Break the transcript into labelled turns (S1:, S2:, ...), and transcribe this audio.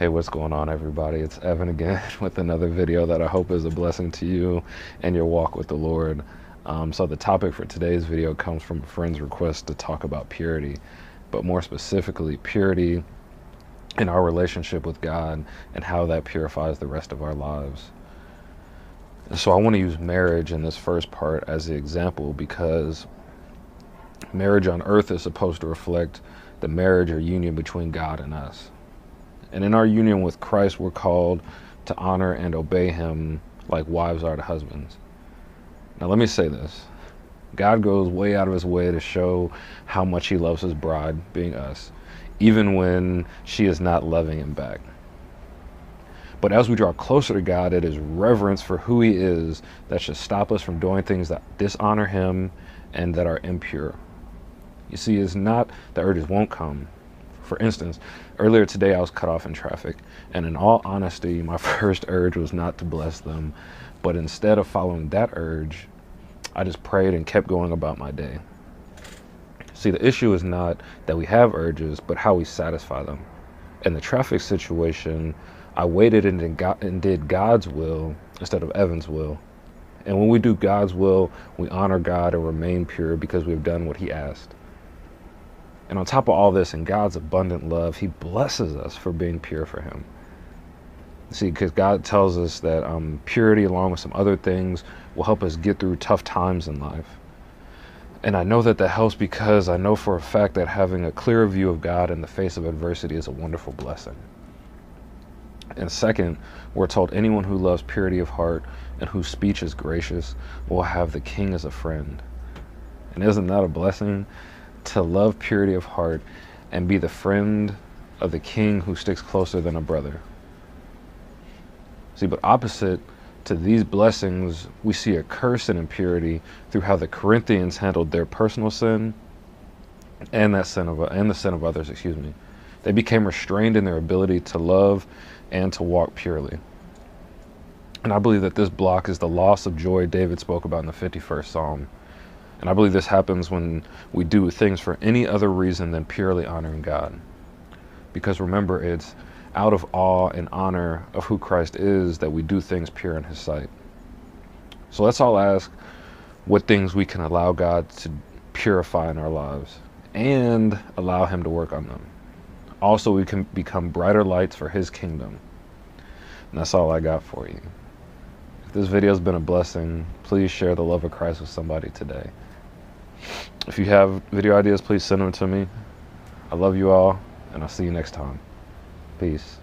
S1: Hey, what's going on, everybody? It's Evan again with another video that I hope is a blessing to you and your walk with the Lord. So the topic for today's video comes from a friend's request to talk about purity, but more specifically, purity in our relationship with God and how that purifies the rest of our lives. So I want to use marriage in this first part as the example because marriage on earth is supposed to reflect the marriage or union between God and us. And in our union with Christ, we're called to honor and obey him like wives are to husbands. Now, let me say this. God goes way out of his way to show how much he loves his bride, being us, even when she is not loving him back. But as we draw closer to God, it is reverence for who he is that should stop us from doing things that dishonor him and that are impure. You see, it's not that urges won't come. For instance, earlier today I was cut off in traffic, and in all honesty, my first urge was not to bless them, but instead of following that urge, I just prayed and kept going about my day. See, the issue is not that we have urges, but how we satisfy them. In the traffic situation, I waited and did God's will instead of Evan's will. And when we do God's will, we honor God and remain pure because we've done what he asked. And on top of all this, in God's abundant love, he blesses us for being pure for him. See, because God tells us that purity, along with some other things, will help us get through tough times in life. And I know that helps because I know for a fact that having a clearer view of God in the face of adversity is a wonderful blessing. And second, we're told anyone who loves purity of heart and whose speech is gracious will have the king as a friend. And isn't that a blessing? To love purity of heart and be the friend of the king who sticks closer than a brother. See, but opposite to these blessings, we see a curse and impurity through how the Corinthians handled their personal sin and the sin of others. They became restrained in their ability to love and to walk purely. And I believe that this block is the loss of joy David spoke about in the 51st Psalm. And I believe this happens when we do things for any other reason than purely honoring God. Because remember, it's out of awe and honor of who Christ is that we do things pure in his sight. So let's all ask what things we can allow God to purify in our lives and allow him to work on them. Also, we can become brighter lights for his kingdom. And that's all I got for you. If this video has been a blessing, please share the love of Christ with somebody today. If you have video ideas, please send them to me. I love you all, and I'll see you next time. Peace.